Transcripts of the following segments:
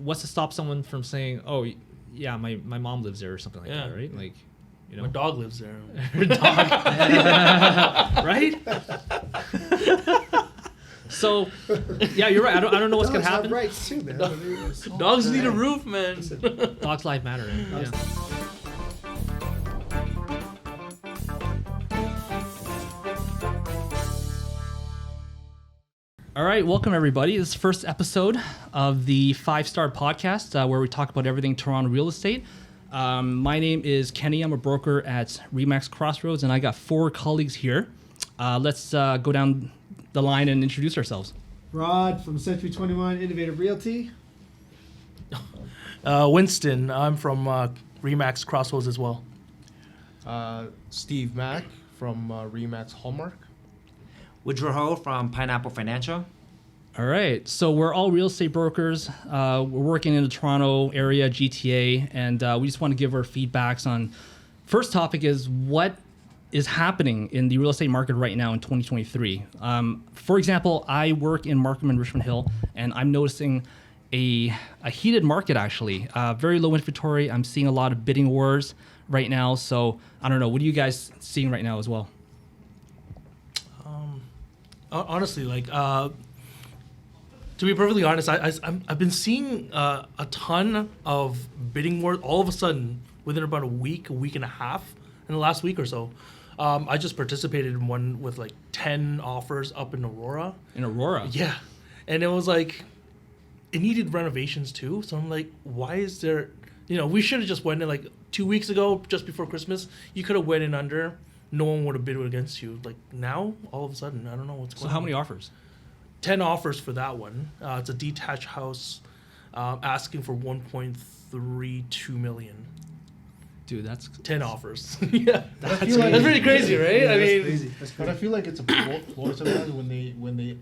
what's to stop someone from saying, oh, yeah, my mom lives there or something like that, right? Like, you know, My dog lives there. her dog, right? So, yeah, you're right. I don't know what's gonna happen. Rights too, man. Dogs need a roof, man. Dogs' life matter. Yeah. All right, welcome everybody. This is the first episode of the 5-Star Podcast, where we talk about everything Toronto real estate. My name is Kenny. I'm a broker at RE/MAX Crossroads, and I got 4 colleagues here. Let's go down the line and introduce ourselves. Rod from Century 21 Innovative Realty. Winston, I'm from RE/MAX Crossroads as well. Steve Mack from RE/MAX Hallmark. Woodrow Ho from Pineapple Financial. All right, so we're all real estate brokers. We're working in the Toronto area, GTA, and we just want to give our feedbacks on. First topic is what is happening in the real estate market right now in 2023. For example, I work in Markham and Richmond Hill, and I'm noticing a heated market actually. Very low inventory. I'm seeing a lot of bidding wars right now. So I don't know. What are you guys seeing right now as well? Honestly, like, to be perfectly honest, I've been seeing a ton of bidding wars all of a sudden within about a week and a half in the last week or so. I just participated in one with like 10 offers up in Aurora. In Aurora? Yeah. And it was like, it needed renovations too. So I'm like, why is there, we should have just went in like 2 weeks ago, just before Christmas. You could have went in under. No one would have bid against you. Like now, all of a sudden, I don't know what's going on. So how many offers? 10 offers for that one. It's a detached house, asking for 1.32 million. Dude, that's 10 offers. Yeah, That's pretty crazy, right? I mean, Crazy. That's But I feel like it's a ploy sometimes when they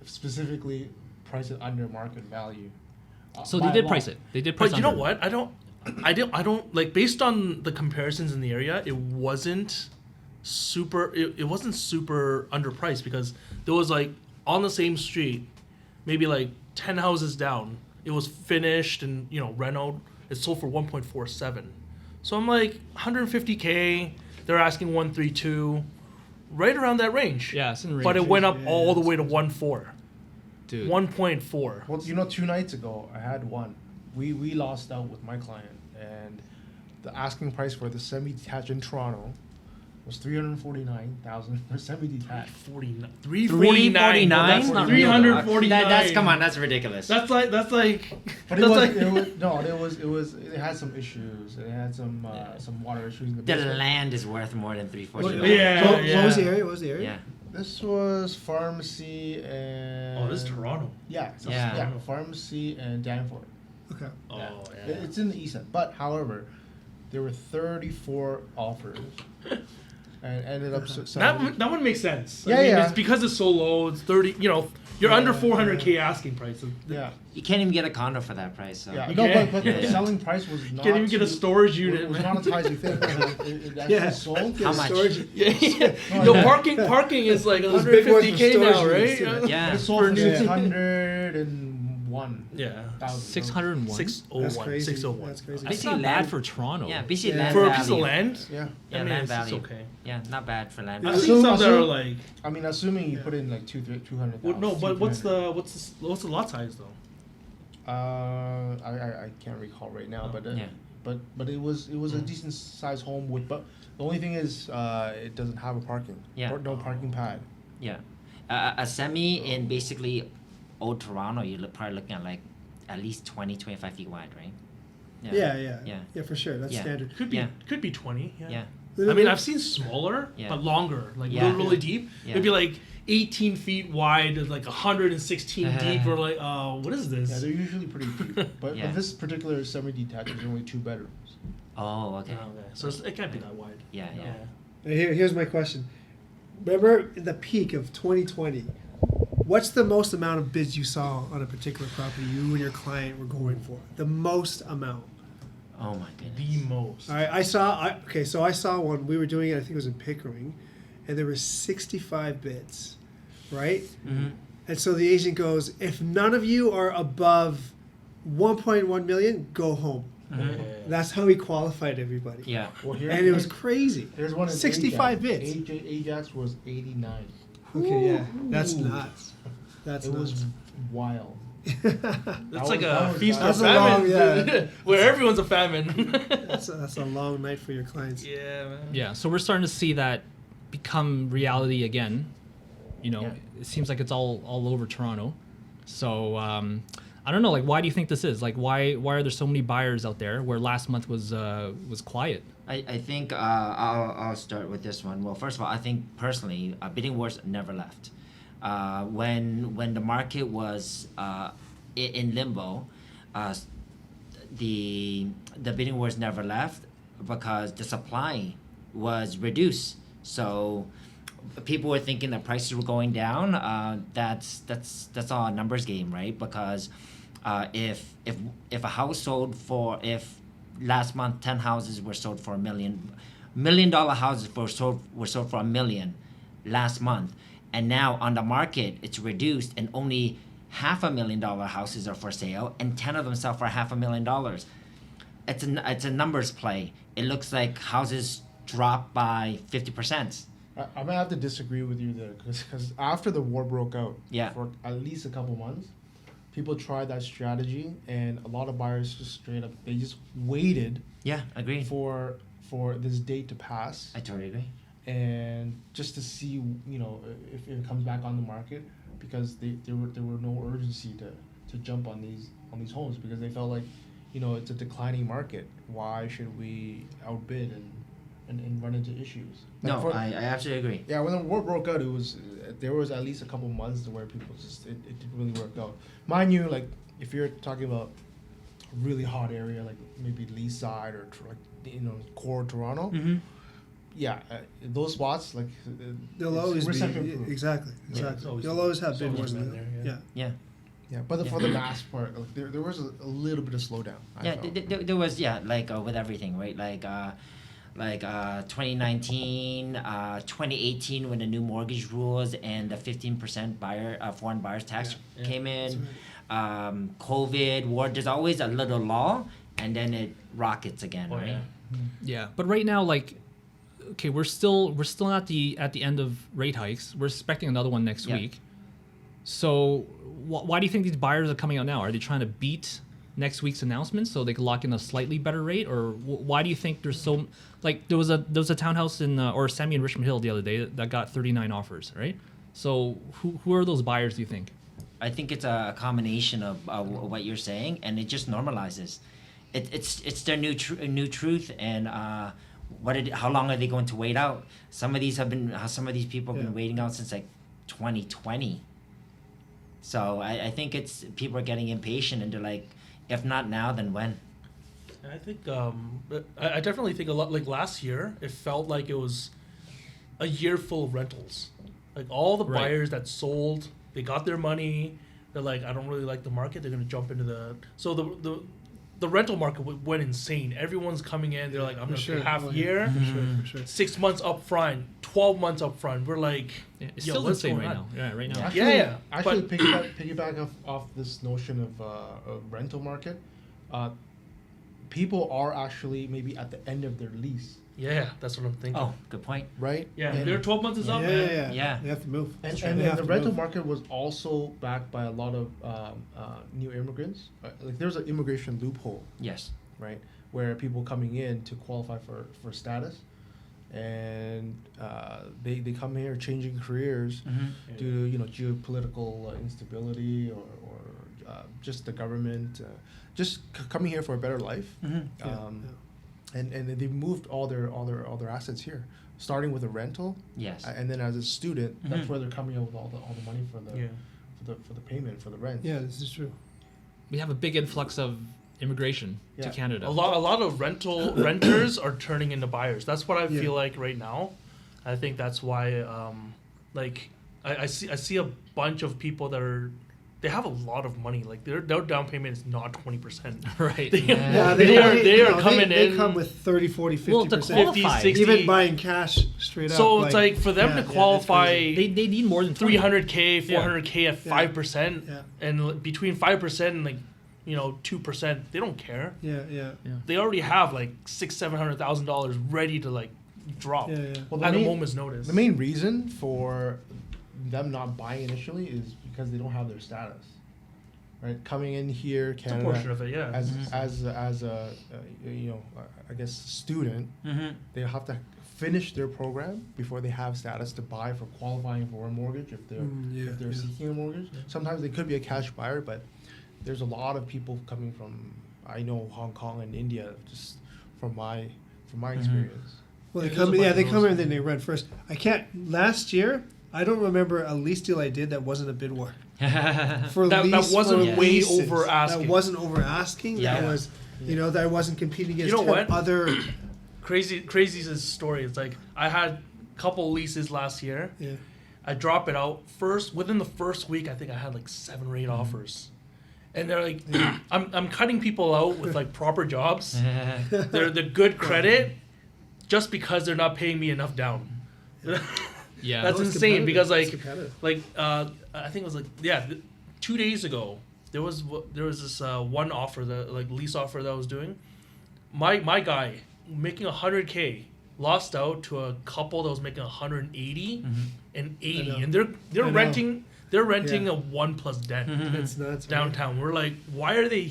specifically price it under market value. so they did price it. They did price. but you know under. what? I don't like, based on the comparisons in the area, it wasn't super. It wasn't super underpriced, because there was like on the same street, maybe like 10 houses down. It was finished and reno. It sold for 1.47. So I'm like 150K. They're asking 132, right around that range. Yeah, it's in the range. But it went up Yeah, all the way to that's 1.4. Dude. 1.4. Well, 2 nights ago I had one. We lost out with my client, and the asking price for the semi-detached in Toronto was $349,000 for semi-detached. 349. That's not 349. 349. That's come on. That's ridiculous. That's like. But it had some issues. It had some water issues in the the basement. land is worth more than What, 349. Yeah. what was the area? What was the area? Yeah. This was pharmacy and. Oh, this is Toronto. Yeah. Yeah. Pharmacy and Danforth. Okay. Oh, Yeah. yeah. It's in the east end. But however, there were 34 offers, and ended up selling. That one makes sense. Yeah, yeah. It's because it's so low. It's 30. You're under 400K asking price. Yeah. You can't even get a condo for that price. So. Yeah. You No, can't- but Yeah. the selling price was not. Can't even get a storage unit. It was man. not as high as you think. It actually Yeah. sold. How much? Storage. Yeah. No, Yo, yeah. parking is like Those big ones for 150K now, storage right? units, too. Yeah. It sold for new- 601. Yeah. 601. 601. That's crazy. 601. That's crazy. That's BC not bad land- for Toronto. Yeah, BC Yeah. land For a value. piece of land? Yeah. Yeah, I mean, land it's value. okay. Yeah, not bad for land I've value. seen some that are Assume- like. I mean, assuming you put in like 200,000. Well, no, but what's the lot size though? I can't recall right now, but Yeah. but it was a decent sized home with, but the only thing is it doesn't have a parking. Yeah. No parking pad. Yeah. A semi in basically old Toronto, you're probably looking at like at least 25 feet wide, right? Yeah, Yeah. for sure. That's Yeah. standard. Could be Yeah. 20. Yeah. Yeah. I mean, I've seen smaller, Yeah. but longer, like Yeah. really deep. Yeah. It'd be like 18 feet wide, like 116 deep. Or like, what is Yeah, this? they're usually pretty deep. But, Yeah. but this particular semi-detached is only 2 bedrooms. Oh, okay. Oh, okay. So it can't be that wide. Yeah, yeah. Now, here's my question. Remember in the peak of 2020, what's the most amount of bids you saw on a particular property you and your client were going for? The most amount. Oh my goodness. The most. All right, I saw one. We were doing it. I think it was in Pickering, and there were 65 bids, right? Mm-hmm. And so the agent goes, "If none of you are above 1.1 million, go home. That's how he qualified everybody. Yeah. Well, here, And it was crazy. There's one in 65 Ajax. bids. Ajax was 89. Okay, yeah, that's nuts. That's It nuts. was wild. It's like that a was- feast or that's a long- famine, yeah. where everyone's a famine. That's a long night for your clients. Yeah, man. Yeah, so we're starting to see that become reality again. You know, Yeah. it seems like it's all over Toronto. So I don't know, like, why do you think this is? Like, why are there so many buyers out there where last month was quiet? I think I'll start with this one. Well, first of all, I think personally, bidding wars never left. When the market was in limbo, the bidding wars never left because the supply was reduced. So people were thinking that prices were going down. That's all a numbers game, right? Because if a house sold for, if last month 10 houses were sold for $1 million houses were sold for $1 million last month, and now on the market it's reduced and only $500,000 houses are for sale and 10 of them sell for $500,000. It's a numbers play. It looks like houses drop by 50%. I might have to disagree with you there because after the war broke out, Yeah. for at least a couple months, people tried that strategy, and a lot of buyers just straight up they just waited Yeah, agreed. for this date to pass, I totally agree. and just to see if it comes back on the market, because there were no urgency to jump on these homes because they felt like it's a declining market. Why should we outbid and run into issues? Like No, I absolutely agree. Yeah, when the war broke out, there was at least a couple months where people just it didn't really work out. Mind you, like if you're talking about a really hot area like maybe Leaside or core Toronto, yeah, those spots like They'll it's always be recession-proof. exactly. it's always- You'll always have it's bid always wars. been there, yeah. Yeah. Yeah. Yeah, but for the mass part, like, there was a little bit of slowdown. I Yeah, felt. there was, like with everything, right? Like 2019, 2018 when the new mortgage rules and the 15% foreign buyers tax Yeah, came in, COVID, war. There's always a little lull, and then it rockets again, Oh, right? yeah. Yeah, but right now, like, okay, we're still at the end of rate hikes. We're expecting another one next Yeah. week. So why do you think these buyers are coming out now? Are they trying to beat next week's announcement so they can lock in a slightly better rate, or why do you think there's so like there was a townhouse or a semi in Richmond Hill the other day that got 39 offers, right? So who are those buyers, do you think? I think it's a combination of what you're saying, and it just normalizes. It's their new truth, and how long are they going to wait out? Some of these people have been waiting out since like 2020. So I think it's people are getting impatient, and they're like, if not now, then when? I think I definitely think a lot. Like last year, it felt like it was a year full of rentals. Like all the Right. buyers that sold, they got their money. They're like, I don't really like the market. They're gonna jump into the rental market went insane. Everyone's coming in. They're like, I'm gonna pay half year, For sure. 6 months up front, 12 months up front. We're like, Yeah, it's yo, still what's insane going right on? now. Yeah, right now. Actually, Yeah. Actually, But- piggyback off this notion of rental market, people are actually maybe at the end of their lease, Yeah, that's what I'm thinking. Oh, good point. right? Yeah, And- their 12 months is up, Yeah, man. yeah, yeah. Yeah. They have to move. And, That's right. and They then have the to rental move. market was also backed by a lot of new immigrants. Like there's an immigration loophole, Yes. right, where people coming in to qualify for status, and they come here changing careers due to geopolitical instability or just the government just coming here for a better life. And they moved all their assets here, starting with a rental, Yes. and then as a student, that's Mhm. where they're coming up with all the money for the Yeah. for the payment for the rent. Yeah, this is true. We have a big influx of immigration to Yeah. Canada. A lot of renters are turning into buyers. That's what I Yeah. feel like right now. I think that's why I see a bunch of people that they have a lot of money. Like their down payment is not 20%. Right. Yeah, They are coming they in. come with 30, 40, 50%. Well, to qualify, 50, 60. Even buying cash straight up. So it's like for them yeah, to yeah, qualify it's crazy. They need more than 20. 300K, 400K at Yeah. 5%, Yeah. and between 5% and like 2%. They don't care. Yeah. They already have like $600,000-$700,000 ready to like drop Yeah. Well, at a moment's notice. The main reason for them not buying initially is because they don't have their status. Right, coming in here, It's a Canada, portion of it, yeah. as a I guess student, Mm-hmm. they have to finish their program before they have status to buy for qualifying for a mortgage if they're seeking a mortgage. Sometimes they could be a cash buyer, but there's a lot of people coming from Hong Kong and India just from my experience. Well, they Yeah, come. there's a Yeah, bunch they of come those. in and then they rent first. I can't. Last year, I don't remember a lease deal I did that wasn't a bid war. For That wasn't for way leases. over asking. That wasn't over asking. Yeah. That was, that I wasn't competing against You know 10 what? other. Crazy's story. It's like I had a couple leases last year. Yeah. I drop it out within the first week. I think I had like 7 or 8 offers, and they're like, I'm cutting people out with like proper jobs. They're good credit, just because they're not paying me enough down. Yeah. That's No, it's insane because competitive. It's competitive. I think it was like 2 days ago there was this one offer that like lease offer that I was doing. My guy making $100K lost out to a couple that was making 180 and 80, know. and they're I know. renting Yeah. a 1+ den It's nuts. right? downtown. We're like, why are they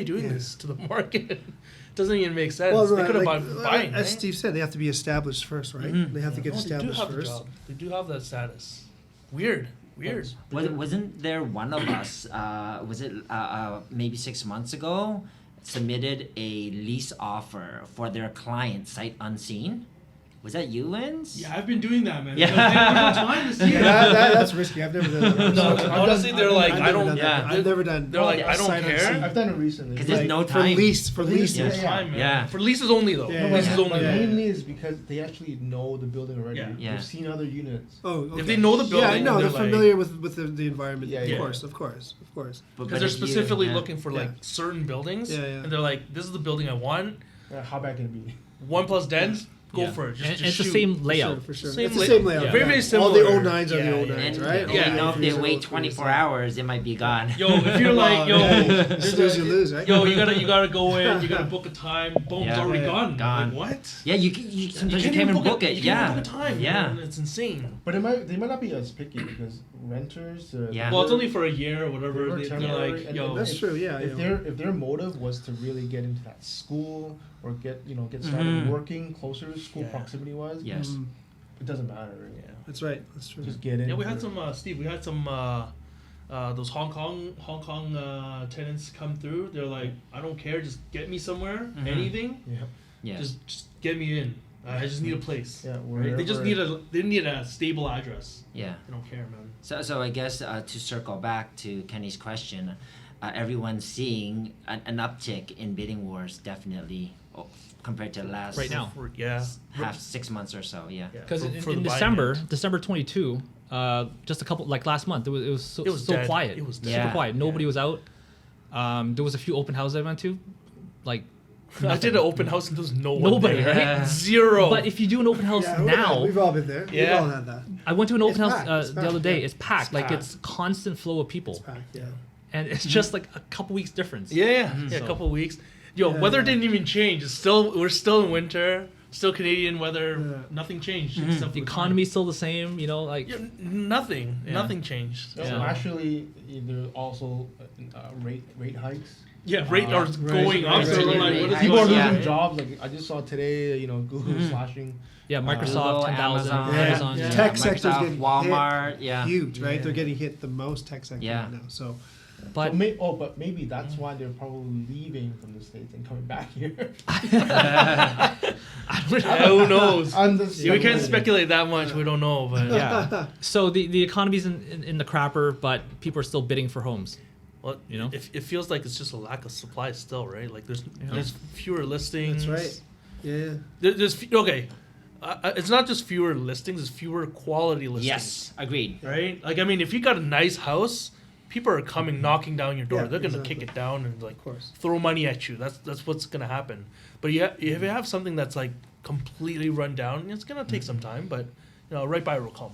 doing Yeah. this to the market? Doesn't even make sense. Well, they could have like, been buying. as right? Steve said, they have to be established first, right? They have to get No, they do established have the first. job. They do have that status. Weird. Wasn't there one of us? Was it maybe 6 months ago? Submitted a lease offer for their client sight unseen. Was that you, Linz? Yeah, I've been doing that, man. Yeah. There's no time to see Yeah, it. that's risky. I've never done that. No, honestly, they're like, I've I never don't. done that. yeah. I've never done. They're like, I don't sight care. unseen. I've done it recently. Because there's no For time. lease, for leases. Yeah. There's time, man. Yeah. For leases only though. Yeah, Leases yeah. only. But Yeah. mainly is because they actually know the building already. Yeah. Yeah. They've seen other units. Oh, okay. If they know the building, Yeah, no, they're they're like- familiar with the environment. Yeah, of yeah. course, of course. Because But they're if you- specifically yeah. looking for like Yeah. certain buildings, Yeah, yeah. and they're like, "This is the building I want. How bad can it be? 1+ dens, go Yeah. for it. Just, And just it's the shoot. same For layout. sure, for sure. Same It's the lay- same layout. yeah. Very, very All the similar. 09s are Yeah, the yeah, 09s, And right? they Yeah. know if they All the wait 03s, 24 yeah. hours, it might be gone. Yo, if you're like, yo, there's Snooze, a- you lose, right? yo, you gotta go in. You gotta book a time. Boom, it's Yeah. already Yeah. gone. Gone. Like, what? Yeah, you sometimes you can't even book it. You Yeah. can't even book a time. Yeah. Man. It's insane. But they might not be as picky because renters. Yeah. Well, it's only for a year or whatever. They're They're temporary, like, and yo, That's true, yeah. If their motive was to really get into that school or get started Mhm. working closer to school Yeah. proximity wise, Yes. Mm, it doesn't matter. yeah. that's right. That's true. Just get in. Yeah, we had some Steve. We had some those Hong Kong tenants come through. They're like, I don't care, just get me somewhere, Mhm. anything, Yeah. Yes. just get me in. I just need a place. Yeah. Right? They just wherever- need a stable address. Yeah. They don't care, man. So I guess to circle back to Kenny's question, everyone's seeing an uptick in bidding wars, definitely, compared to last Right now. Yeah. half 6 months or so. Yeah. Yeah, Because for in the buying December, end. December 22, just a couple, like last month, it was so, It was so dead. quiet. It was super dead. quiet. Nobody Yeah. was out. There was a few open houses I went to, like I nothing. did an open house and there was no one Nobody, there. right? Zero. But if you do an open house Yeah, now, we've all been there. Yeah. We've all had that. I went to an open It's house packed, it's the other packed, day. yeah. It's packed. It's Like packed. it's constant flow of people, It's packed, yeah. and it's just like a couple weeks difference. yeah, So- a couple weeks. Yo, Yeah, weather yeah. didn't even change. We're still in winter. Still Canadian weather. Yeah. Nothing changed. Mhm. Except The for economy's still the same. You know, like Yeah, nothing. Yeah. Nothing changed. So Yeah. actually, there also rate hikes. Yeah, rate are Right, going right, up. So right, we're right, like, right. what is People are going losing on? Yeah. jobs. Like I just saw today, Google Mhm. slashing. yeah, Microsoft Google, 10,000, Amazon, Amazon. Yeah. Yeah. Tech sector's Microsoft, getting Walmart. Yeah. Huge, right? Yeah. They're getting hit the most tech sector Yeah. right now. So But But maybe that's why they're probably leaving from the States and coming back here. Yeah, who knows? I'm just Yeah, we can't speculating. speculate that much. We don't know, but yeah, so the economy's in the crapper, but people are still bidding for homes. well, You know? it feels like it's just a lack of supply still, right? Like there's Yeah. there's fewer listings. that's right. Yeah. Okay. It's not just fewer listings; it's fewer quality listings. Yes. Agreed. Right? Like I mean, if you got a nice house, people are coming knocking down your door. Yeah, They're gonna exactly. kick it down and like Of course. throw money at you. That's what's gonna happen. But yeah, if you have something that's like completely run down, it's gonna take some time, but right buyer will come.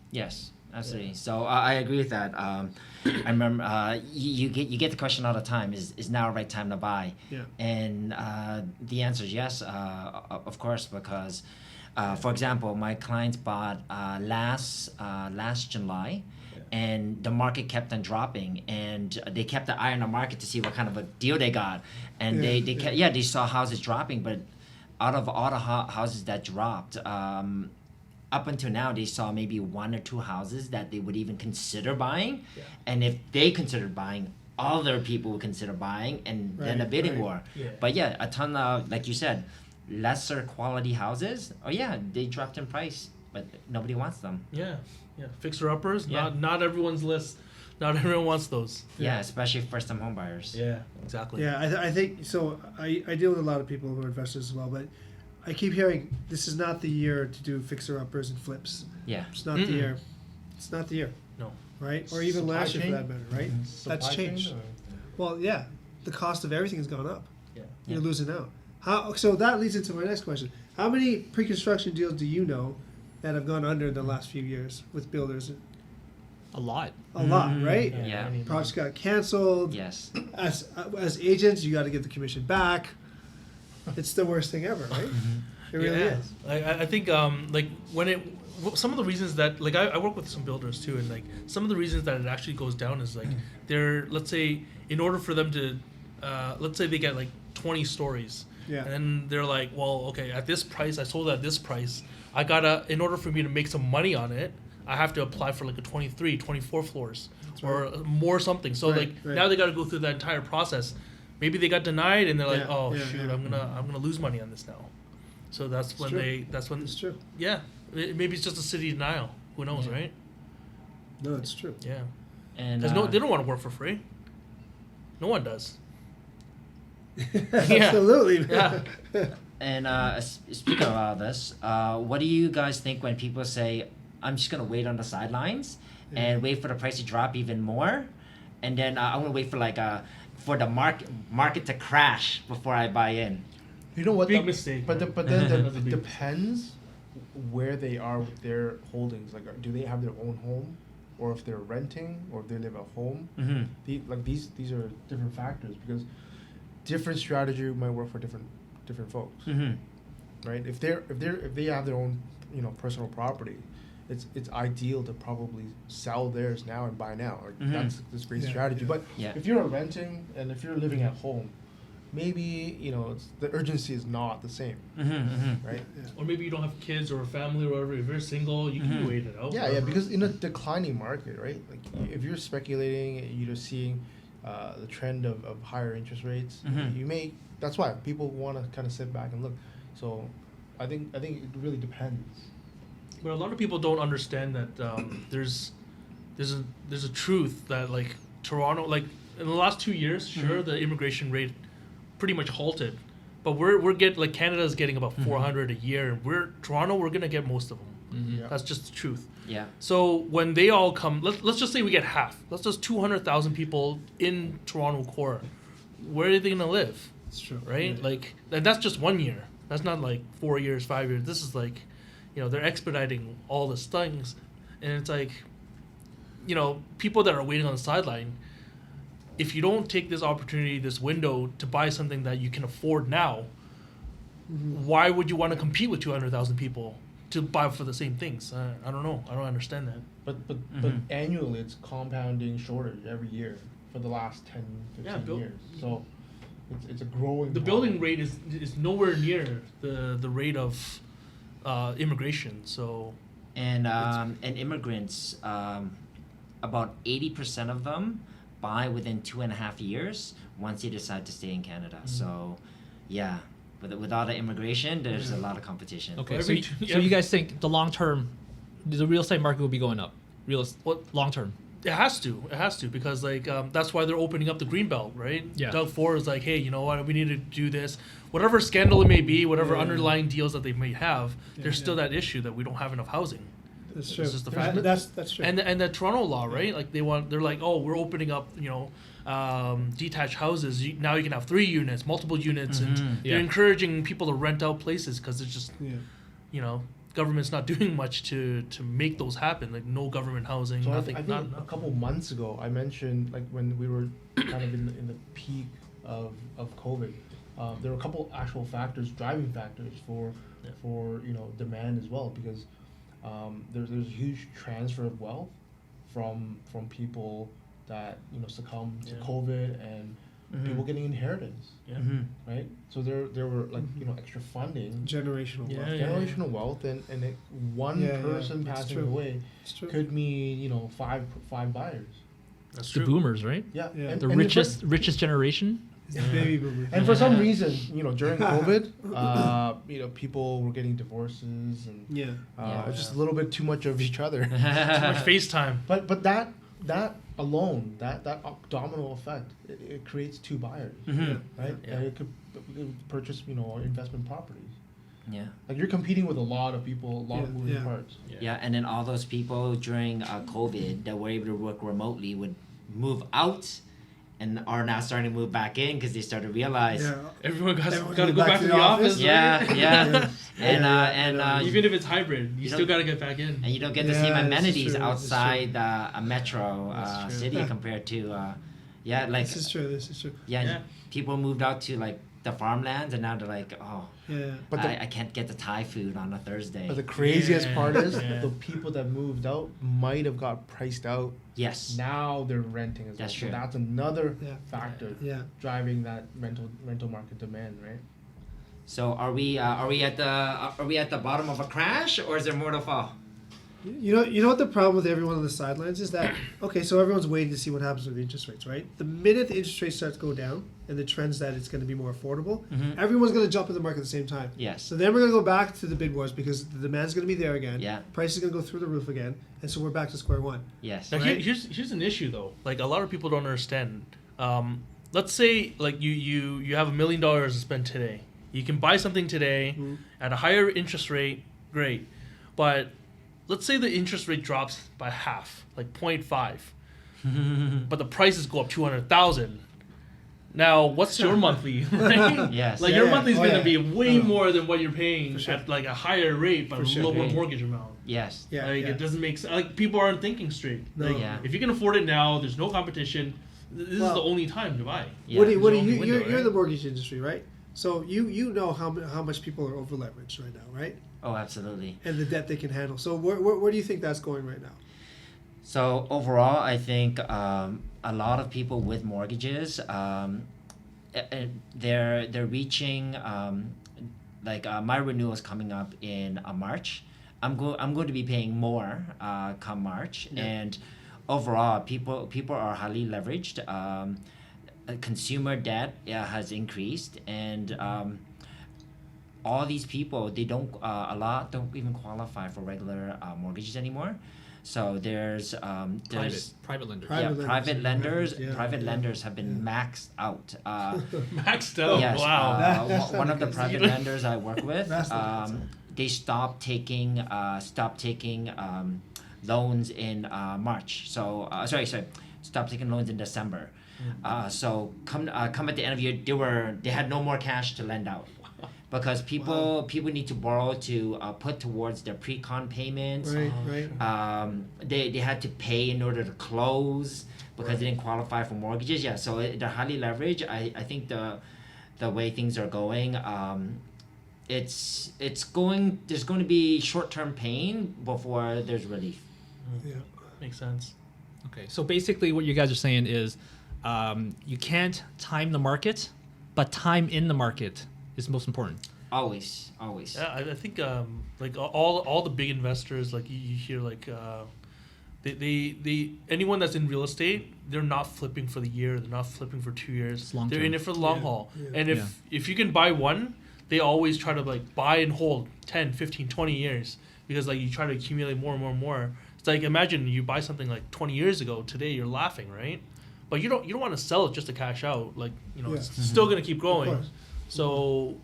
Yes. Absolutely. So I agree with that. I remember you get the question all the time: is now the right time to buy? Yeah. And the answer is yes, of course, because for example, my clients bought last July. And the market kept on dropping, and they kept the eye on the market to see what kind of a deal they got. And they saw houses dropping, but out of all the houses that dropped, up until now, they saw maybe 1 or 2 houses that they would even consider buying. Yeah. And if they considered buying, other people would consider buying, and then a bidding war. Yeah. But yeah, a ton of, like you said, lesser quality houses. Oh yeah, they dropped in price, but nobody wants them. Yeah, fixer uppers. Yeah. Not everyone's list. Not everyone wants those. Yeah, especially first-time home buyers. Yeah, exactly. Yeah, I think so. I deal with a lot of people who are investors as well, but I keep hearing this is not the year to do fixer uppers and flips. Yeah. It's not the year. It's not the year. No. Right? Or even Supply last year for chain? that matter, right? That's Supply chain, changed. or- Well, yeah, the cost of everything has gone up. Yeah. You're Yeah. losing out. So that leads into my next question. How many pre-construction deals do you know that have gone under in the last few years with builders? A lot. A lot, right? Yeah. Projects got canceled. Yes. As agents, you got to give the commission back. It's the worst thing ever, right? It really Yeah. is. I think like some of the reasons that like I work with some builders too, and like some of the reasons that it actually goes down is like they're, let's say, in order for them to let's say they get like 20 stories. Yeah. And then they're like, well, okay, at this price, I sold it at this price. I gotta, in order for me to make some money on it, I have to apply for like a 23, 24 floors or more something. So Right, like right. now they got to go through that entire process. Maybe they got denied and they're like, Yeah, oh yeah, shoot, yeah. I'm gonna lose money on this now. So that's when true. that's when It's true. yeah, maybe it's just a city denial. Who knows, right? No, it's true. Yeah, And because they don't want to work for free. No one does. Absolutely. Yeah. And speaking of all this, what do you guys think when people say, "I'm just gonna wait on the sidelines and wait for the price to drop even more, and then I'm gonna wait for for the market to crash before I buy in"? You know what? Big the- mistake, But man. but then That's a it big depends where they are with their holdings. Like, do they have their own home, or if they're renting, or if they live at home? Mm-hmm. These are different factors because different strategy might work for different folks, Mm-hmm. right? If they have their own personal property, it's ideal to probably sell theirs now and buy now. Like, Mhm. that's this great Yeah, strategy. yeah. But Yeah. if you're renting and if you're living at home, maybe the urgency is not the same, Mm-hmm. Mm-hmm. right? Or maybe you don't have kids or a family or whatever. If you're single, you can Mhm. wait it out. Yeah, forever. because in a declining market, right? Like if you're speculating and you're just seeing the trend of higher interest rates, Mhm. you may. That's why people want to kind of sit back and look. So, I think it really depends. But a lot of people don't understand that there's a truth that like Toronto, like in the last 2 years, sure the immigration rate pretty much halted, but we're like Canada's getting about 400 a year. We're gonna get most of them. Yeah. That's just the truth. Yeah. So when they all come, let's just say we get half. Let's just 200,000 people in Toronto core. Where are they gonna live? It's true. Right? Yeah. Like, and that's just 1 year. That's not like 4 years, 5 years. This is like, they're expediting all these things, and it's like, people that are waiting on the sideline. If you don't take this opportunity, this window to buy something that you can afford now, why would you want to compete with 200,000 people to buy for the same things? I don't know. I don't understand that. But Mhm. annually, it's compounding shortage every year for the last 10, 15 years. So, it's a growing. The problem. building rate is nowhere near the rate of immigration. So And immigrants, about 80% of them buy within 2.5 years once they decide to stay in Canada. So, yeah, with all the immigration, there's a lot of competition. Okay, For so, every so you guys think the long term, the real estate market will be going up? Long term? it has to because like that's why they're opening up the Greenbelt, right? Yeah. Doug Ford is like, hey, you know what? We need to do this. Whatever scandal it may be, whatever underlying deals that they may have, there's still that issue that we don't have enough housing. That's true. It's just the fact. That's true. And the Toronto law, right? Like they're like, oh, we're opening up, detached houses. Now you can have 3 units, multiple units, and Yeah. they're encouraging people to rent out places because it's just, yeah. government's not doing much to make those happen. Like no government housing, So nothing. I think not a enough. couple months ago, I mentioned like when we were kind of in the peak of COVID, there were a couple actual factors, driving factors for Yeah. demand as well, because there's a huge transfer of wealth from people that succumbed to Yeah. COVID and people getting inheritance, Yeah. right? So there were like extra funding, Generational Yeah, wealth. yeah. generational wealth, and one Yeah, yeah, person it's passing true. away It's true. could mean five buyers. That's The true. boomers, right? Yeah, Yeah. The and richest generation. It's the baby boomers. And for some reason, during COVID, people were getting divorces and Yeah. it's just a little bit too much of each other. Too much FaceTime. But that alone, that domino effect, it creates two buyers, right? Yeah. And it could purchase investment properties. Yeah. Like you're competing with a lot of people, a lot of Yeah, moving yeah. parts. Yeah, and then all those people during COVID that were able to work remotely would move out and are now starting to move back in because they started to realize. Yeah. Everyone got Everyone to goes go back to the office. Yeah, right? yeah. And Even if it's hybrid, you You still don't- got to get back in. and you don't get the Yeah, same this is amenities true, this is outside a metro That's true. city compared to like This is true. This is true. yeah, people moved out to like the farmlands and now they're like, oh, Yeah. But I can't get the Thai food on a Thursday. But the craziest Yeah, part is yeah. the people that moved out might have got priced out. Yes. Now they're renting as That's well. true. So that's another Yeah. factor Yeah. driving that rental market demand, right? So are we at the bottom of a crash or is there more to fall? You know what the problem with everyone on the sidelines is that okay, so everyone's waiting to see what happens with the interest rates, right? The minute the interest rates start to go down and the trends that it's going to be more affordable, everyone's going to jump in the market at the same time. Yes. So then we're going to go back to the bid wars because the demand's going to be there again. Yeah. Price is going to go through the roof again, and so we're back to square one. Yes. Now, Right. here's an issue though. Like a lot of people don't understand. Let's say like you have $1 million to spend today. You can buy something today at a higher interest rate. Great, but let's say the interest rate drops by half, like 0.5, but the prices go up 200,000. Now, what's your monthly? Right? Yes. Like Yeah, your yeah. monthly is Oh, gonna yeah. be way Oh. more than what you're paying For sure. at like a higher rate, but For a sure. lower Yeah. mortgage amount. Yes. Yeah. Like yeah. it doesn't make sense. Like people aren't thinking straight. No. Like, Yeah. if you can afford it now, there's no competition. This is Well- the only time to buy. Yeah. What do There's you, only window, you're in right? the mortgage industry, right? So you know how much people are over leveraged right now, right? Oh, absolutely. And the debt they can handle. So where do you think that's going right now? So overall, I think a lot of people with mortgages, they're reaching my renewal is coming up in March. I'm going to be paying more come March, Yeah. and overall, people are highly leveraged. Consumer debt has increased, and all these people a lot don't even qualify for regular mortgages anymore. So there's Private lenders. Private lenders, yeah, private yeah, lenders have been maxed out. Maxed out. Yes, Wow. That's one of the because private you- lenders I work with, That's not they stopped taking loans in March. So sorry, stopped taking loans in December. So come at the end of the year, they had no more cash to lend out. Because people need to borrow to put towards their pre-con payments. Right, right. They had to pay in order to close because they didn't qualify for mortgages. Yeah, so they're highly leveraged. I think the way things are going, it's going. There's going to be short-term pain before there's relief. Yeah. Makes sense. Okay, so basically what you guys are saying is you can't time the market, but time in the market is most important. Always. Yeah, I think like all the big investors, like you hear like they anyone that's in real estate, they're not flipping for the year, they're not flipping for 2 years. It's long They're term. in it for the long Yeah, haul. yeah. And if you can buy one, they always try to like buy and hold 10, 15, 20 years because like you try to accumulate more and more and more. It's like imagine you buy something like 20 years ago, today you're laughing, right? But you don't want to sell it just to cash out. Like, Yeah. it's still going to keep growing. course. So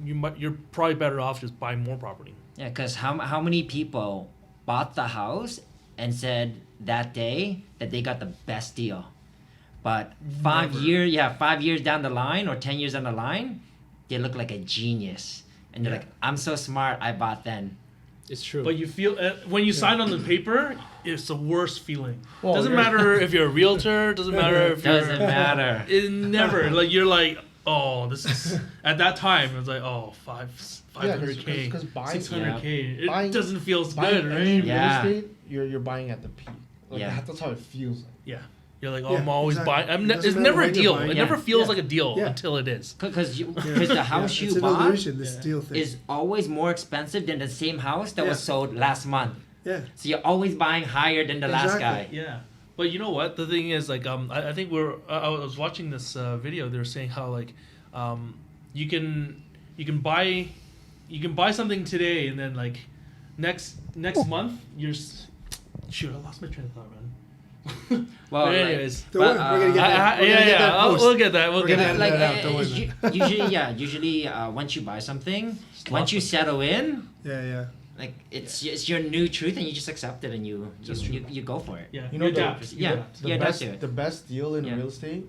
you're probably better off just buying more property. Yeah, because how many people bought the house and said that day that they got the best deal, but 5 years down the line or 10 years down the line, they look like a genius, and they're Yeah. like, I'm so smart, I bought then. It's true. But you feel when you sign on the paper, it's the worst feeling. Well, Doesn't you're- matter if you're a realtor. Doesn't matter if you're. Doesn't matter. It never like you're like, oh, this is at that time. It's like, oh, 500K, 'cause buying- 600K. It buying- doesn't feel Buying good, any right? Yeah. real estate, you're buying at the peak. Like Yeah. that's how it feels like. Yeah. You're like, oh, Yeah, I'm always exactly. buying. It doesn't It's matter never a when you're deal. buying. It Yeah. never feels Yeah. like a deal Yeah. until it is. Because the house it's you an bought illusion, this Yeah. deal thing. is always more expensive than the same house that was Yeah. sold last month. Yeah. So you're always buying higher than the last guy. Exactly. Yeah, but you know what? The thing is, like, I think I was watching this video. They were saying how like, you can buy something today, and then like, next month shoot. I lost my train of thought, man. Well, But like- anyways, Don't worry, we're gonna get that. We're gonna get that post. we'll get that. We'll We're get gonna that. edit that out, don't worry usually, usually once you buy something, once you settle in, Yeah. like it's your new truth, and you just accept it, and you go for it. Yeah, You know, you the- adapt. You Yeah. adapt. The Yeah, best that's it. the best deal in Yeah. real estate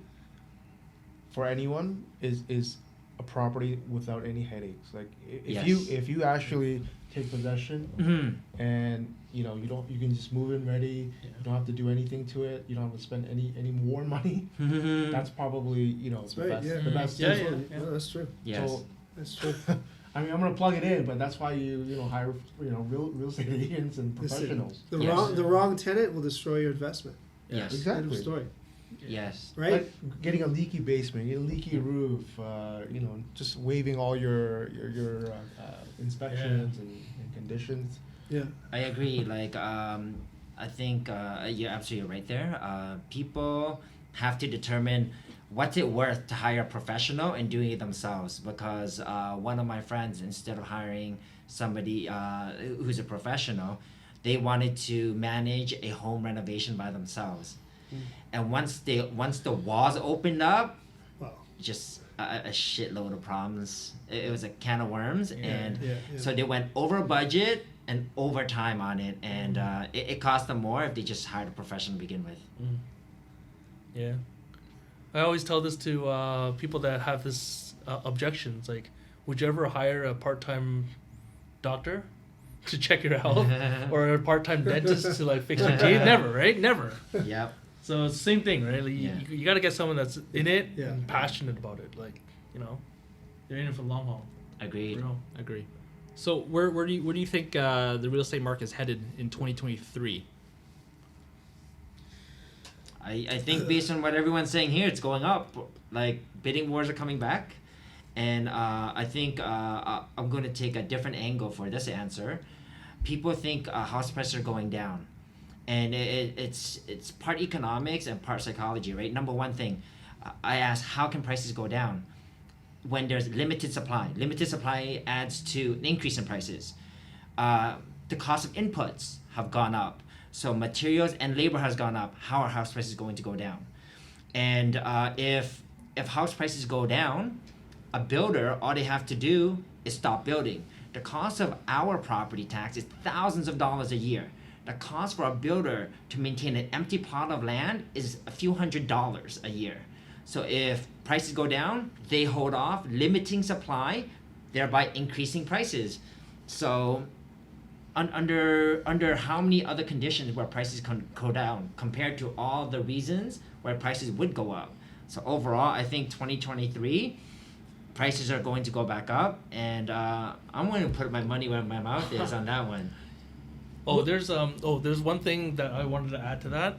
for anyone is a property without any headaches. Like Yes. if you actually take possession Mm-hmm. and you can just move in ready. Yeah. You don't have to do anything to it. You don't have to spend any more money. That's probably That's the right. best Yeah. the best Yeah, deal. yeah. No, that's true. Yes. So That's true. I mean, I'm gonna plug it in, but that's why you hire real estate agents and Listen, professionals. the Yes. wrong tenant will destroy your investment. Yes. End of Exactly. story. Yes. Right? Like getting a leaky basement, getting a leaky roof, just waiving all your inspections and conditions. Yeah. I agree. Like, I think you're absolutely right there. People have to determine what's it worth to hire a professional and doing it themselves. Because one of my friends, instead of hiring somebody who's a professional, they wanted to manage a home renovation by themselves. And once the walls opened up, Wow. just a shitload of problems. It was a can of worms, and yeah. so they went over budget and overtime on it, and it cost them more if they just hired a professional to begin with. Yeah, I always tell this to people that have this objections. Like, would you ever hire a part-time doctor to check your health, or a part-time dentist to like fix your teeth? Never, right? Never. Yep. So it's the same thing, right? Like, Yeah. you got to get someone that's in it Yeah. and passionate about it. Like, they're in it for the long haul. Agreed. You know? Agree. So where do you think the real estate market is headed in 2023? I think based on what everyone's saying here, it's going up. Like, bidding wars are coming back, and I think I'm going to take a different angle for this answer. People think house prices are going down, and it's part economics and part psychology, right? Number one thing, I asked, how can prices go down when there's limited supply? Limited supply adds to an increase in prices. The cost of inputs have gone up. So materials and labor has gone up. How are house prices going to go down? And if house prices go down, a builder, all they have to do is stop building. The cost of our property tax is thousands of dollars a year. The cost for a builder to maintain an empty plot of land is a few $100s a year. So if prices go down, they hold off, limiting supply, thereby increasing prices. So under how many other conditions where prices can go down compared to all the reasons where prices would go up? So overall, I think 2023 prices are going to go back up, and I'm going to put my money where my mouth is on that one. There's one thing that I wanted to add to that.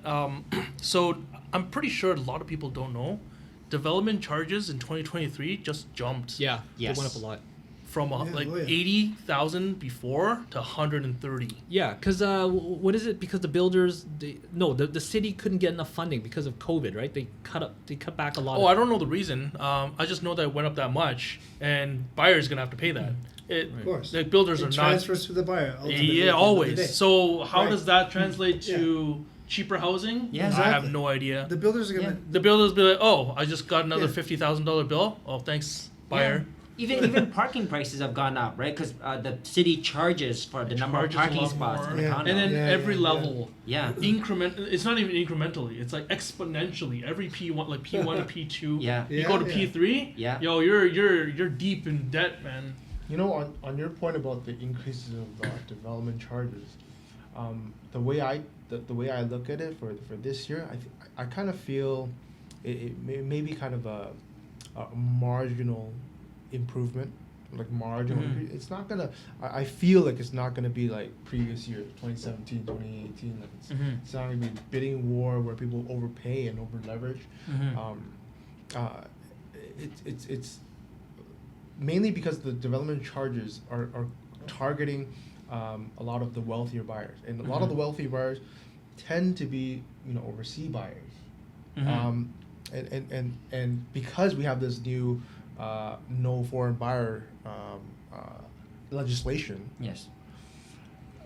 So I'm pretty sure a lot of people don't know, development charges in 2023 just jumped. Yeah, Yes. it went up a lot. From Yeah, like oh yeah. 80,000 before to 130. Yeah, because what is it? Because the builders, the city couldn't get enough funding because of COVID, right? They cut back a lot. Oh, I don't know the reason. I just know that it went up that much, and buyers gonna have to pay that. Of course. Like, builders It are not. transfers to the buyer. ultimately, at the Yeah, end of the always. day. So how Right. does that translate to cheaper housing? Yeah, I exactly. have no idea. The builders are gonna. Yeah. The builders be like, oh, I just got another Yeah. $50,000 bill. Oh, thanks, buyer. Yeah. Even parking prices have gone up, right? Because the city charges for the number of Charges a parking lot spots more. in the Yeah. condo. And then Yeah, every yeah, yeah. level, yeah. increment. It's not even incrementally. It's like exponentially. Every P1, like P1 to P2. Yeah. You go to Yeah. P3. Yeah. Yo, you're deep in debt, man. You know, on your point about the increases of development charges, the way I look at it for this year, I kind of feel it may be kind of a marginal improvement, like marginal. It's not gonna. I feel like it's not gonna be like previous years, 2017, 2018. Like it's not gonna be a bidding war where people overpay and over leverage. It's mainly because the development charges are targeting a lot of the wealthier buyers, and a lot of the wealthy buyers tend to be overseas buyers. And because we have this new no foreign buyer legislation, Yes.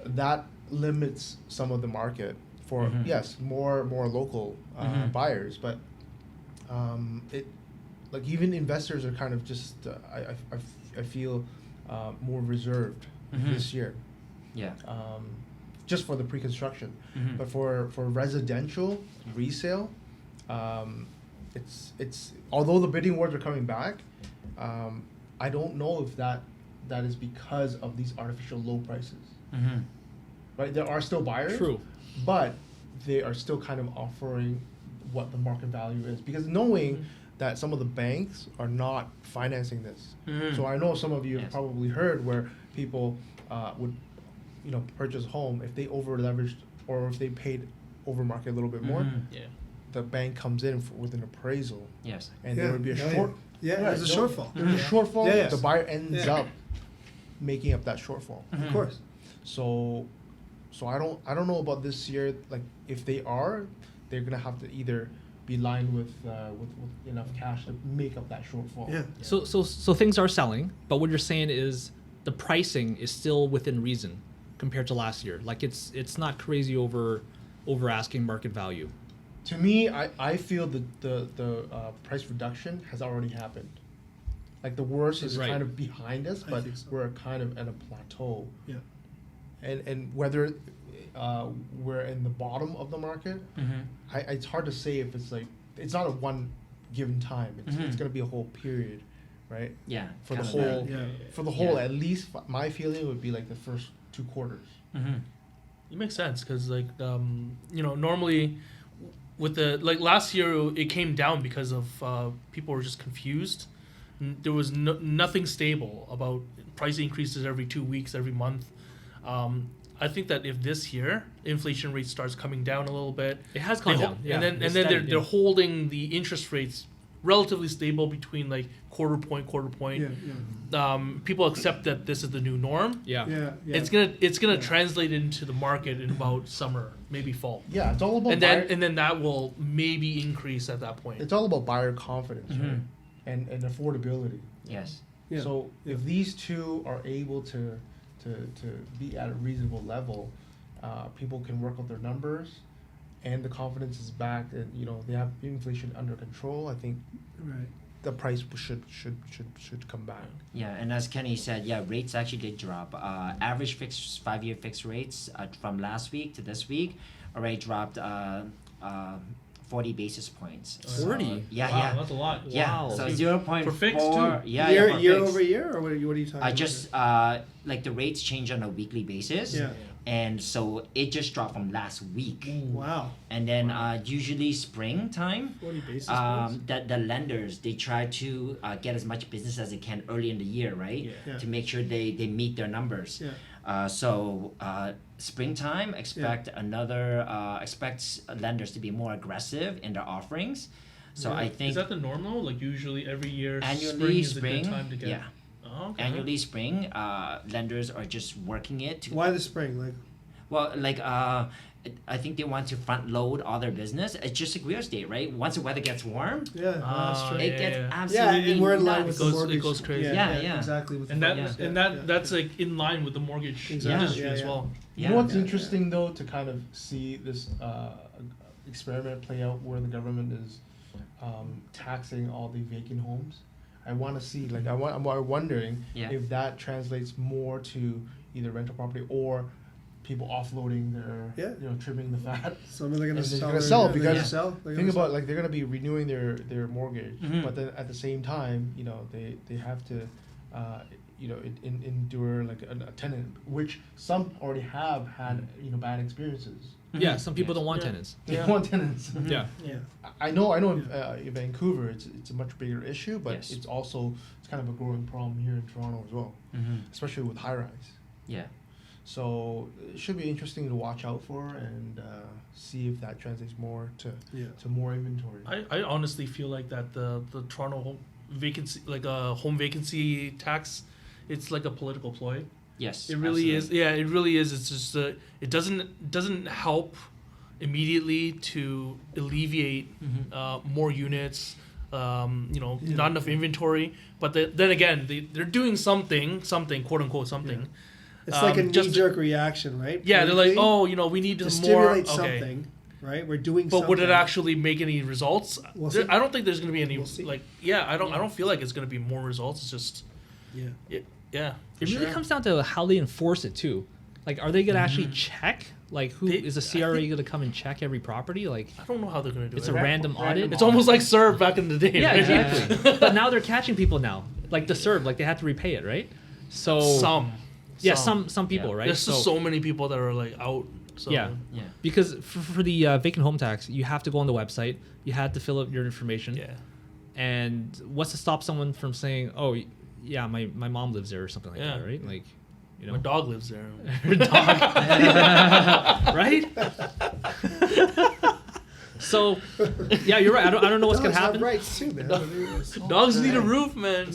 that limits some of the market for yes more local buyers, but it like even investors are kind of just I feel more reserved this year. Yeah. Just for the pre-construction, but for residential resale, it's although the bidding wars are coming back, I don't know if that is because of these artificial low prices. Right, there are still buyers. True. But they are still kind of offering what the market value is, because knowing that some of the banks are not financing this. So I know some of you have probably heard where people would purchase a home if they over leveraged or if they paid over market a little bit more. Yeah. The bank comes in with an appraisal, Yes. and there would be a short. Yeah, there's a shortfall. There's a shortfall. Yeah, yeah. The buyer ends up making up that shortfall. Of course. So I don't know about this year. Like if they are, they're gonna have to either be lined with enough cash to make up that shortfall. Yeah. So things are selling, but what you're saying is the pricing is still within reason compared to last year. Like it's not crazy over asking market value. To me, I feel the price reduction has already happened. Like the worst is Right. kind of behind us, I but think so. we're kind of at a plateau. Yeah. And whether we're in the bottom of the market, it's hard to say if it's like it's not a one given time. It's gonna be a whole period, right? Yeah. For the kind of whole, that. Yeah. for the whole, Yeah. at least my feeling would be like the first 2 quarters. It makes sense because normally with the last year it came down because of people were just confused. There was nothing stable about price increases every 2 weeks, every month. I think that if this year inflation rate starts coming down a little bit, It has gone down. and then they're holding the interest rates relatively stable between like quarter point. Yeah. Yeah. People accept that this is the new norm. Yeah. Yeah. Yeah. It's gonna translate into the market in about summer, maybe fall, Yeah, it's all about and buyer, then that will maybe increase at that point. it's all about buyer confidence, right? And affordability. Yes. Yeah. So if these two are able to be at a reasonable level, people can work out their numbers, and the confidence is back, and they have inflation under control. I think Right. the price should come back. Yeah, and as Kenny said, rates actually did drop. Average fixed 5-year fixed rates from last week to this week already dropped 40 basis points. 40? Yeah, Wow, yeah. that's a lot. Yeah, Wow. so 0.4. For fixed, too? Yeah, year for year fixed. over year, or what are you talking I about? just like the rates change on a weekly basis. Yeah. And so it just dropped from last week. Wow. And then usually springtime, 40 basis points. the lenders, they try to get as much business as they can early in the year, right? Yeah. To make sure they meet their numbers. Yeah. So springtime, expect expects lenders to be more aggressive in their offerings. So Yeah. I think Is that the normal? Like usually every year, annually spring is a good time to get. yeah, Oh, okay. annually spring, lenders are just working it to Why the spring? Like, well, like I think they want to front load all their business. It's just like real estate, right? Once the weather gets warm, yeah, that's true. it yeah, gets yeah. absolutely Yeah, and we're in line nuts. with It the goes- it mortgage. goes crazy. Yeah. Exactly. With And the that mortgage. and that's like in line with the mortgage Exactly. industry Yeah, as yeah. well. Yeah. You know what's Yeah. interesting though, to kind of see this experiment play out where the government is taxing all the vacant homes. I want to see, like, I'm wondering Yeah. if that translates more to either rental property or people offloading their, trimming the fat. Some of them are And gonna they're sell. gonna their- sell they're gonna because sell. They're Think gonna about sell. like they're gonna be renewing their mortgage, Mhm. but then at the same time, they have to endure like a tenant, which some already have had bad experiences. Yeah, some people Yes. don't want Yeah. tenants. They Yeah. want tenants. Yeah. Yeah. I know. In Vancouver, it's a much bigger issue, but Yes. it's kind of a growing problem here in Toronto as well, especially with high rise. Yeah. So it should be interesting to watch out for and see if that translates more to more inventory. I honestly feel like that the Toronto vacancy, like a home vacancy tax, it's like a political ploy. Yes. It really absolutely. is. Yeah, it really is. It's just it doesn't help immediately to alleviate more units. Not enough inventory. But then again, they're doing something, quote unquote something. It's like a just- knee-jerk reaction, right? Yeah, they're like, Politically, we need to more. stimulate Okay. something, right? We're doing But something. would it actually make any results? We'll see. I don't think there's going to be any We'll see. I don't feel like it's going to be more results. It's just Yeah. yeah. It really comes down to how they enforce it too. Like, are they gonna actually check? Like, who They- is the I CRA think- gonna come and check every property? Like, I don't know how they're going to do it's it. a random audit. It's almost like Serve back in the day. Yeah, right? exactly. But now they're catching people now. Like the serve, like they have to repay it, right? So some people, Yeah. right? There's just so many people that are like out. So Yeah. Yeah. Because for the vacant home tax, you have to go on the website. You have to fill out your information. yeah. And what's to stop someone from saying, "Oh, yeah, my mom lives there" or something like Yeah. that, right? Like, you My know, dog lives there. right? So, yeah, you're right. I don't know what's gonna Dogs have happen. rights too, man. Dogs need a roof, man.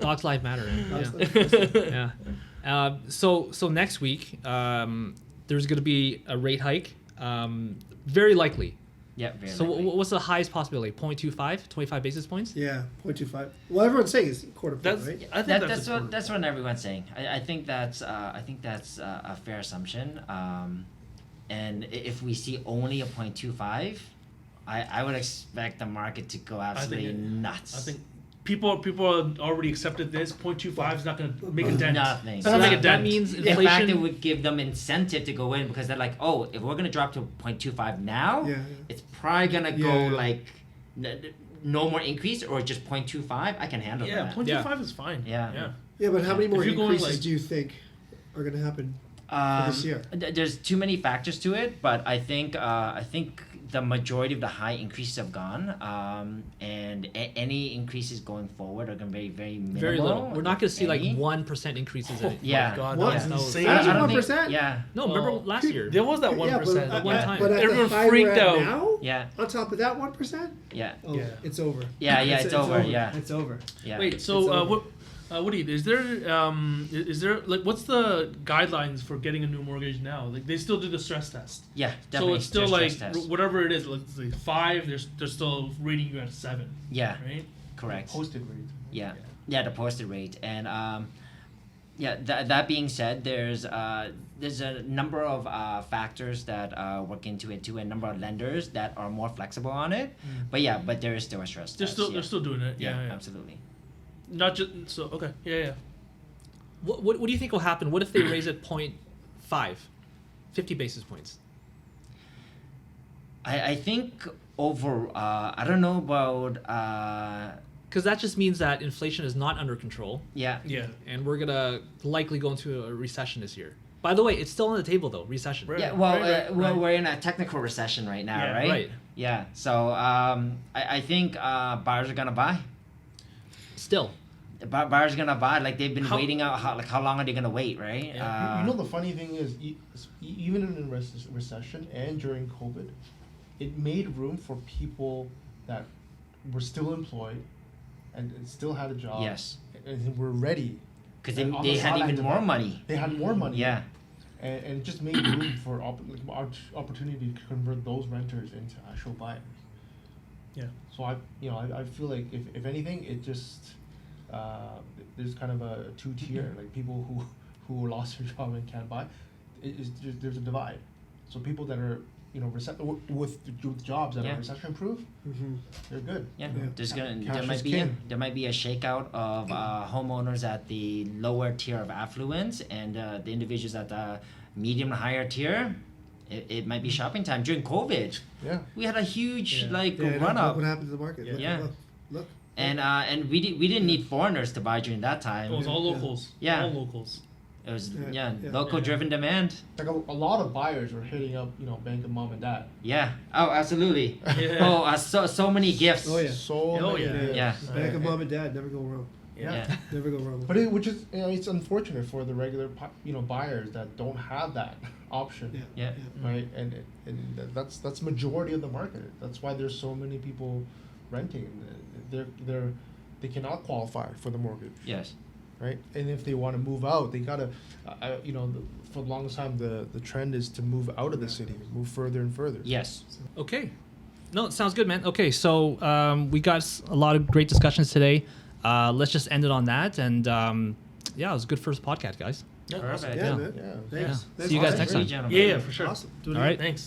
Dogs' life matter. Dogs Yeah. Yeah. So next week, there's going to be a rate hike, very likely. Yeah. Very So likely. what's the highest possibility? 0.25, 25 basis points? Yeah, 0.25. Well, everyone's saying it's quarter point, That's right? I think That's important. what everyone's saying. I think that's a fair assumption. And if we see only a 0.25, I would expect the market to go absolutely nuts. I think people already accepted this. 0.25 is not going to make a dent. Nothing. It's not gonna make a that dent. means In fact, it inflation. would give them incentive to go in because they're like, oh, if we're going to drop to 0.25 now, Yeah. it's probably going to go Yeah. like no more increase or just 0.25. I can handle Yeah, that. 0.25 is fine. Yeah. Yeah. Yeah, but how many more If you're going, increases like- do you think are going to happen this year? There's too many factors to it, but I think the majority of the high increases have gone, and any increases going forward are going to be very minimal. Very little. We're not going to see like any. 1% increases in it. Yeah. My God, What? that was Yeah. insane. I don't I don't think- 1%? Yeah. No, remember Oh. last year? There was that 1%. but, one time. But at Everyone the high freaked we're at out. now, Yeah. on top of that 1%, Yeah. oh, Yeah. it's over. Yeah, it's over, yeah. It's over. Yeah. Wait, It's so over. Woody, is there like what's the guidelines for getting a new mortgage now? Like they still do the stress test. Yeah. So Definitely. it's still stress like test. whatever it is, like let's say 5, they're still rating you at 7, Yeah. right? Correct. Posted rate. Yeah, yeah, the posted rate, and yeah. That being said, there's a number of factors that work into it too, and a number of lenders that are more flexible on it. But there is still a stress They're test. still yeah. they're still doing it. yeah, Yeah. absolutely. Not just so okay. Yeah. What do you think will happen? What if they raise it 0.5, 50 basis points? I think over. I don't know about. Because that just means that inflation is not under control, Yeah. Yeah. and we're gonna likely go into a recession this year. By the way, it's still on the table though, recession. Right. Yeah. Well, right. we're in a technical recession right now, Yeah, right? right. Yeah. So I think buyers are gonna buy. Still. Buyers are gonna buy. Like they've been How- waiting out. How long are they gonna wait, right? Yeah. You know the funny thing is, even in a recession and during COVID, it made room for people that were still employed and still had a job. Yes. And were ready. Because And on they the had sidelines even of more that. money. They had more money. Yeah. And it just made room for opportunity to convert those renters into actual buyers. Yeah. So I feel like if anything, it just there's kind of a two-tier, like people who lost their job and can't buy. There's a divide. So people that are with jobs that Yeah. are recession proof, Mm-hmm. Mm-hmm. they're good. Yeah, Yeah. there's gonna Cash there might is be a, king. there might be a shakeout of homeowners at the lower tier of affluence and the individuals at the medium and higher tier. It might be shopping time during COVID. Yeah. We had a huge Yeah. run Look up. what happened to the market. Yeah. Look, Yeah. Look. And we didn't need foreigners to buy during that time. It was all locals. Yeah. All locals. It was Yeah. local driven demand. Like a lot of buyers were hitting up, bank and mom and dad. Yeah. Oh, absolutely. Yeah. Oh, so many gifts. Oh, yeah. So Oh, many yeah. gifts. Yeah. Bank of mom and dad, never go wrong. Yeah. Never go wrong. But which is it's unfortunate for the regular buyers that don't have that option. Yeah. Yeah. Right, and that's majority of the market. That's why there's so many people renting. They cannot qualify for the mortgage, Yes. right? And if they want to move out, they gotta, for the longest time the trend is to move out of the city, move further and further. Yes. Okay. No, it sounds good, man. Okay, so we got a lot of great discussions today. Let's just end it on that. And yeah, it was a good first podcast, guys. Yeah, Perfect. Yeah, Yeah. man. Yeah. Thanks. See you guys next time. Gentlemen. Yeah, for sure. Awesome. Do it All again. right. Thanks.